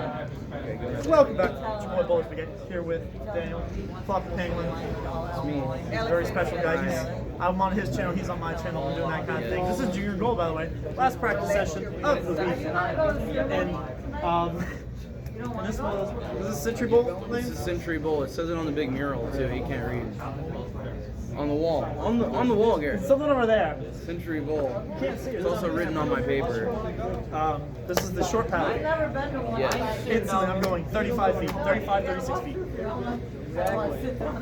Okay, go ahead. Welcome back to Boy Bowler Spaghetti. Here with Daniel, FloppyPENguinn. It's me. He's a very special guy. I'm on his channel, he's on my channel, we're doing that kind of thing. This is Junior Gold, by the way. Last practice session of the week. And this was this Century Bowl thing? This is Century Bowl. It says it on the big mural too. You can't read. On the wall. On the wall, Garrett. Something over there. Century Bowl. You can't see it. It's also written on my paper. This is the short pattern. Yes. Instantly, I'm going 35 feet, 35, 36 feet.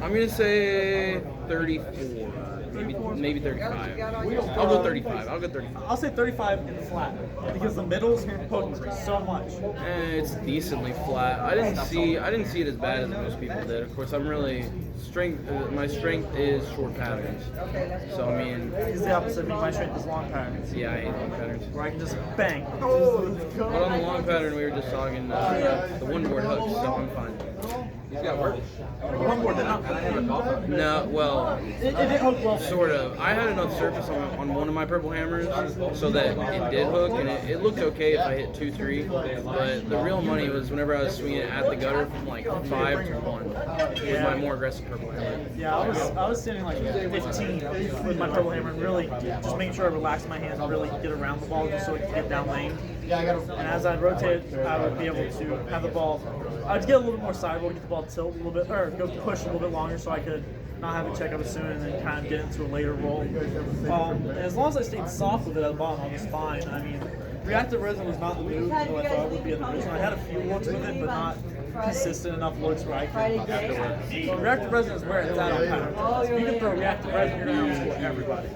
I'm gonna say 34. Maybe 35. I'll go 35. I'll go 35. I'll say 35 in the flat because the middle's poking so much. It's decently flat. I didn't see it as bad as most people did. Of course, I'm really my strength is short patterns. So I mean, It's the opposite of me. My strength is long patterns. yeah, I hate long patterns. Where I can just bang. But on the long pattern, we were just talking the one board hooks, so I'm fine. He's got work. One more than up. No, well, It did hook well. sort of. I had enough surface on one of my purple hammers so that it did hook, and it looked okay if I hit 2-3. But the real money was whenever I was swinging it at the gutter from like 5 to 1 with my more aggressive purple hammer. Yeah, I was sitting like 15 with my purple hammer and really just making sure I relaxed my hands and really get around the ball just so it could get down lane. And as I'd rotate, I would be able to have the ball. I'd get a little more sideward, get the ball tilt a little bit, or go push a little bit longer so I could not have it check up as soon and then kind of get into a later roll. And as long as I stayed soft with it at the bottom, I was fine. I mean, reactive resin was not the move that I thought it would be at the original. I had a few looks with it, but not consistent enough looks where I could. Reactive resin is where it's at on patterns. If you can throw reactive resin, you're going to outscore everybody.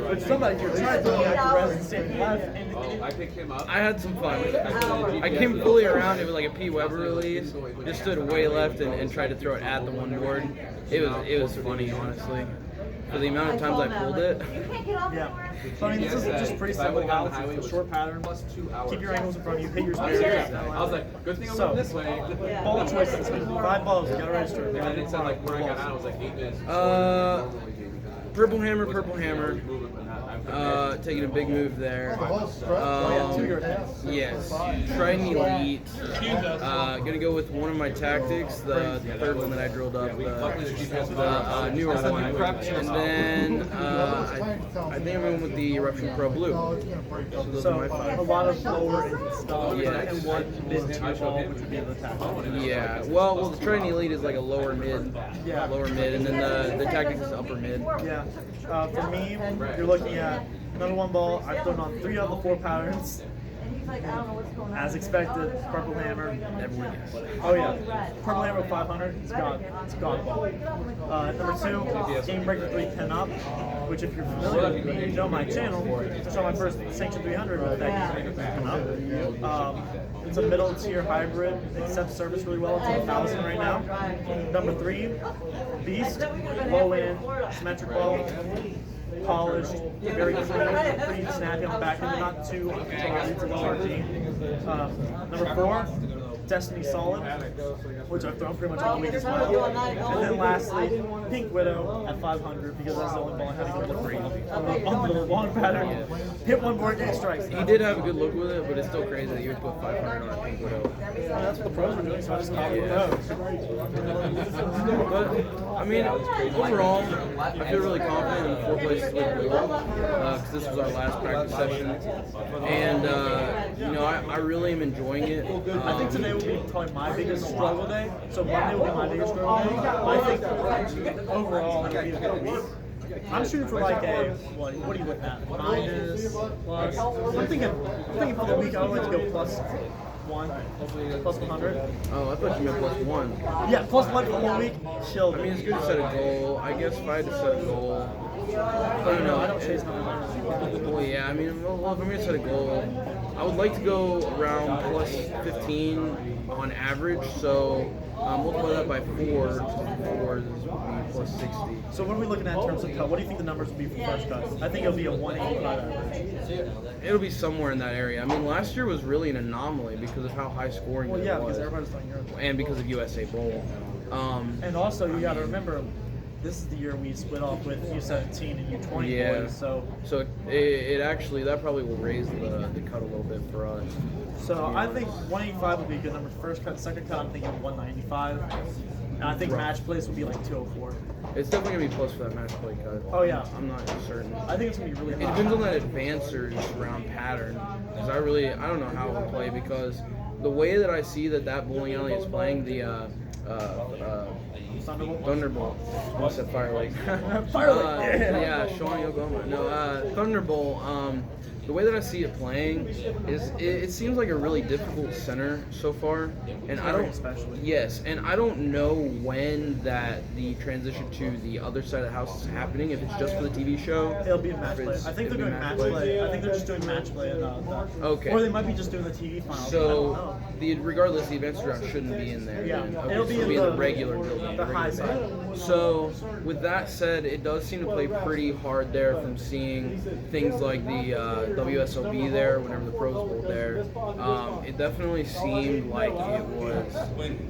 But somebody here tried to throw reactive resin, stayed left, and I picked him up. I had some fun with it. I came fully around. It was like a P. Weber release. Just stood way left and tried to throw it at the one board. It was funny, honestly. For the amount of times I pulled it. yeah. So, I mean, this is just pretty simple balance. It's a short pattern. Keep your angles in front of you. Hit your spares. I was like, good thing I'm going this way. Ball choices. 5 balls. You got to register. And then it said like when I got out, it was like 8 minutes. Purple hammer, purple hammer. Taking a big move there. Yes. Trident Elite. Gonna go with one of my tactics, the third one that I drilled up, the newer one. And then I think I'm going with the Eruption Pro Blue. So those are my a 5. lot of lower stuff. Yeah. And one mid-tier ball, which would be the tactic. Yeah. Well, the Trident Elite is like a lower mid, and then the tactics is upper mid. Yeah. For me, you're looking at number 1 ball. I've thrown on 3 out of the 4 patterns. As expected, purple hammer. Everyone gets. Oh yeah, purple hammer 500. It's God ball. Number 2, game breaker 3 pin up, which if you're familiar, you know my channel. It's on my first Sanction 300 with that game breaker 3 pin up. It's a middle tier hybrid. It accepts service really well. It's 1,000 right now. Number 3, beast, low end, symmetric ball. Polished, very clean, pretty snappy on the back end, not too hard to RG. Number 4, Destiny Solid, which I've thrown pretty much all week as well. And then lastly, Pink Widow at 500 because that's the only ball I had to go with on the long pattern. Hit one board, get strikes. He did have a good look with it, but it's still crazy that you would put 500 on a Pink Widow. That's what the pros were doing, so I just copied those. But I mean, overall, I feel really confident in the 4 places with Blue because this was our last practice session, and I really am enjoying it. I think today will be probably my biggest struggle day. So Monday will be my biggest struggle day. I think overall it'll be a good week. I'm shooting for like a what are you looking at? Minus, plus. I'm thinking for the week I would like to go plus 1, plus 100. Oh, I thought you meant plus 1. Yeah, plus 1 for the whole week. Chill. I mean, it's good to set a goal. I guess if I had to set a goal, I don't know. I don't chase numbers. Well, yeah. I mean, well, if I'm gonna set a goal, I would like to go around plus 15 on average. So multiply that by 4. 4 would be plus 60. So what are we looking at in terms of cut? What do you think the numbers will be for first cut? I think it'll be a 185 average. It'll be somewhere in that area. I mean, last year was really an anomaly because of how high scoring it Yeah, was. because everybody's throwing Europe. And because of USA Bowl. And also, you got to remember, this is the year we split off with U17 and U20 boys. So it actually, that probably will raise the cut a little bit for us. So I think 185 would be a good number. First cut, second cut, I'm thinking 195. And I think match place would be like 204. It's definitely gonna be close for that match play cut. Oh yeah, I'm not certain. I think it's gonna be really It hot. depends on that advancers round pattern. Because I don't know how it will play, because the way that I see that bowling alley is playing, the Thunderbolt. I said Firelight. Firelight. Yeah, Shawnee, Oklahoma. No, Thunderbolt. The way that I see it playing is it seems like a really difficult center so far, and I don't. Especially. Yes, and I don't know when that the transition to the other side of the house is happening. If it's just for the TV show, It'll be a match play. I think they're doing match play. I think they're just doing match play. Okay. Or they might be just doing the TV finals. So regardless, the advanced round shouldn't be in there. Yeah, then. Okay, it'll so be it'll in the the regular building. the high side. So with that said, it does seem to play pretty hard there from seeing things like the WSOB there whenever the pros bowled there. It definitely seemed like it was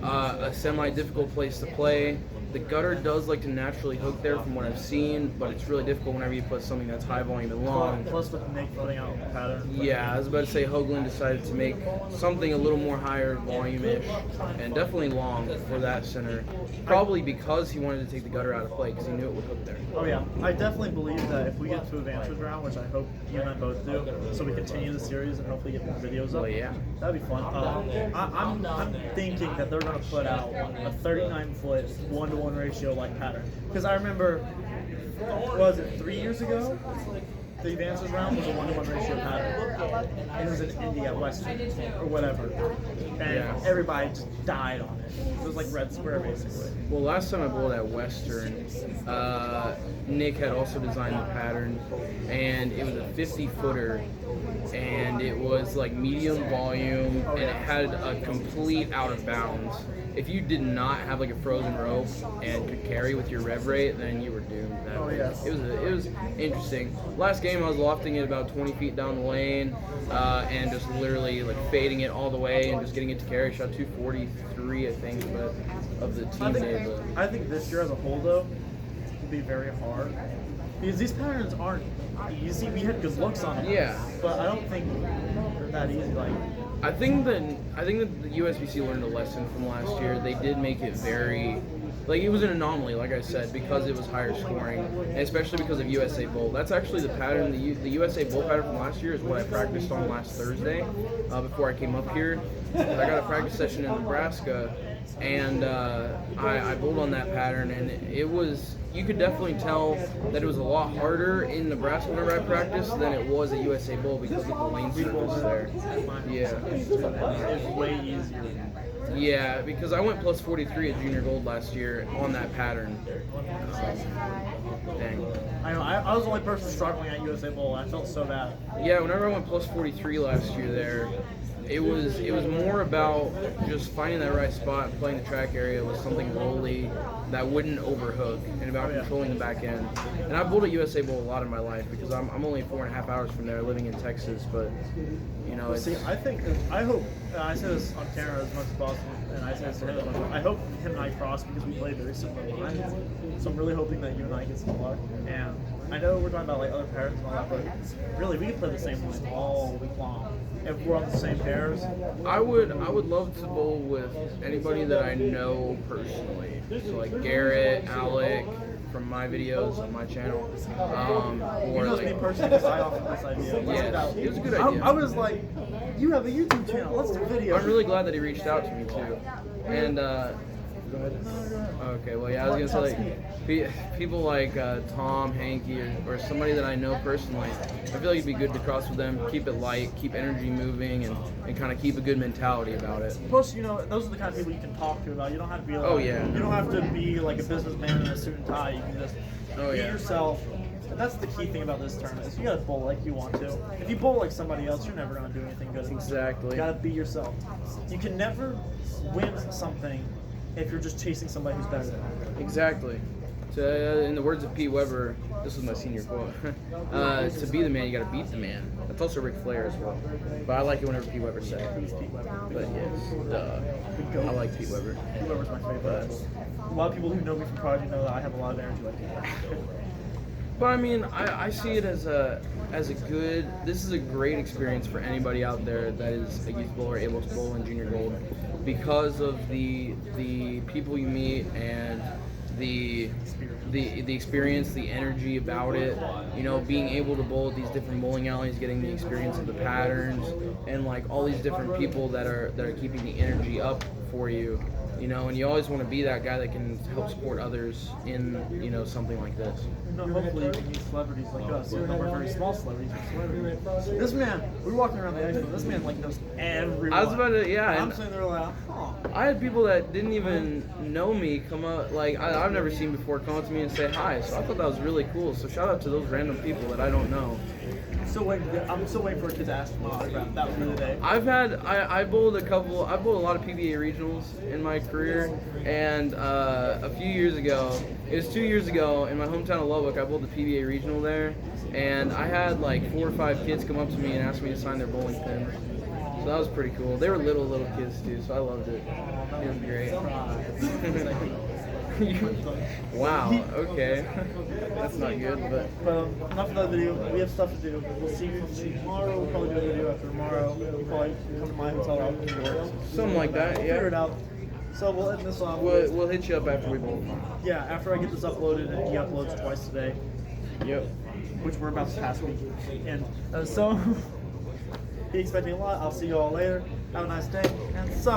a semi-difficult place to play. The gutter does like to naturally hook there from what I've seen, but it's really difficult whenever you put something that's high volume and long. Plus with Nick putting out the pattern. Yeah, I was about to say Hoagland decided to make something a little more higher volume-ish and definitely long for that center. Probably because he wanted to take the gutter out of play because he knew it would hook there. Oh yeah, I definitely believe that if we get to advanced round, which I hope you and I both do, so we continue the series and hopefully get more videos up. Well, yeah. That'd be fun. I'm thinking that they're gonna put out a 39-foot 1-to-1 ratio like pattern. Because I remember, was it 3 years ago? The advances round was a 1-to-1 ratio pattern. And it was in Indy at Western or whatever. And everybody just died on it. It was like red square basically. Well, last time I bowled at Western, Nick had also designed the pattern, and it was a 50-footer, and it was like medium volume, and it had a complete out of bounds. If you did not have like a frozen rope and could carry with your rev rate, then you were doomed. It was interesting. Last game I was lofting it about 20 feet down the lane, and just literally like fading it all the way and just getting it to carry. Shot 243, I think, but of the team day. I think this year as a whole though will be very hard because these patterns aren't easy. We had good looks on them. Yeah. But I don't think they're that easy. Like I think that the USBC learned a lesson from last year. They did make it very, like, it was an anomaly, like I said, because it was higher scoring, and especially because of USA Bowl. That's actually the pattern. The USA Bowl pattern from last year is what I practiced on last Thursday before I came up here. I got a practice session in Nebraska, and I bowled on that pattern, and it was, you could definitely tell that it was a lot harder in Nebraska whenever I practiced than it was at USA Bowl because of the lane surface there. Yeah. it's way easier. Yeah, because I went plus 43 at Junior Gold last year on that pattern. Dang. I know. I was the only person struggling at USA Bowl. I felt so bad. Yeah, whenever I went plus 43 last year there, it was more about just finding that right spot and playing the track area with something rolly that wouldn't overhook, and about controlling the back end. And I've bowled at USA Bowl a lot in my life because I'm only 4.5 hours from there, living in Texas. But you know, it's, See, I hope, I say this on camera as much as possible, and I say this to him as much. I hope him and I cross because we play very similar lines. So I'm really hoping that you and I get some luck. And I know we're talking about like other pairs and all that, but really we could play the same line all week long if we're on the same pairs. I would love to bowl with anybody that I know personally. So like Garrett, Alec, from my videos on my channel. Or Just like, me personally, because I offered this idea. yeah, it was a good idea. I was like, you have a YouTube channel, let's do videos. I'm really glad that he reached out to me too. And go ahead. Okay, well, yeah, I was gonna say like people like Tom, Hanky, or somebody that I know personally. I feel like it'd be good to cross with them, keep it light, keep energy moving, and kind of keep a good mentality about it. Plus, you know, those are the kind of people you can talk to about. You don't have to be like, you don't have to be like a businessman in a suit and tie. You can just be yourself. And that's the key thing about this tournament is you gotta bowl like you want to. If you bowl like somebody else, you're never gonna do anything good. Exactly. You gotta be yourself. You can never win something if you're just chasing somebody who's better than you. Exactly. In the words of Pete Weber, this was my senior quote. To be the man, you got to beat the man. That's also Ric Flair as well. But I like it whenever Pete Weber said it. Who's Pete Weber? But yes, duh. I like Pete Weber. Pete Weber's my favorite. A lot of people who know me from Prodigy know that I have a lot of energy like Pete Weber. But I mean, I see it as a good. This is a great experience for anybody out there that is a youth bowler able to bowl in junior gold, because of the people you meet and the experience, the energy about it. You know, being able to bowl at these different bowling alleys, getting the experience of the patterns, and like all these different people that are keeping the energy up for you. You know, and you always want to be that guy that can help support others in, you know, something like this. No, hopefully you can meet celebrities like us. Even though we're very small celebrities, we're celebrities. This man, we were walking around the expo. This man like knows everyone. I was about to, yeah. I'm sitting there like, huh. I had people that didn't even know me come up, like I've never seen before, come up to me and say hi. So I thought that was really cool. So shout out to those random people that I don't know. I'm still waiting for a kid to ask for my autograph. That would be the day. I bowled a lot of PBA regionals in my career, and a few years ago, it was 2 years ago, in my hometown of Lubbock, I bowled the PBA regional there, and I had like 4 or 5 kids come up to me and ask me to sign their bowling pins. So that was pretty cool. They were little kids too, so I loved it. It was great. Wow, okay. That's not good, but... enough of that video. We have stuff to do. We'll see you tomorrow. We'll probably do a video after tomorrow. You'll probably come to my hotel out in New York. Something like that, We'll yeah. figure it out. So we'll end this off. We'll hit you up after we bowl. Yeah, after I get this uploaded, and he uploads twice today. Yep. Which we're about to pass week. And so, be expecting a lot. I'll see you all later. Have a nice day. And so...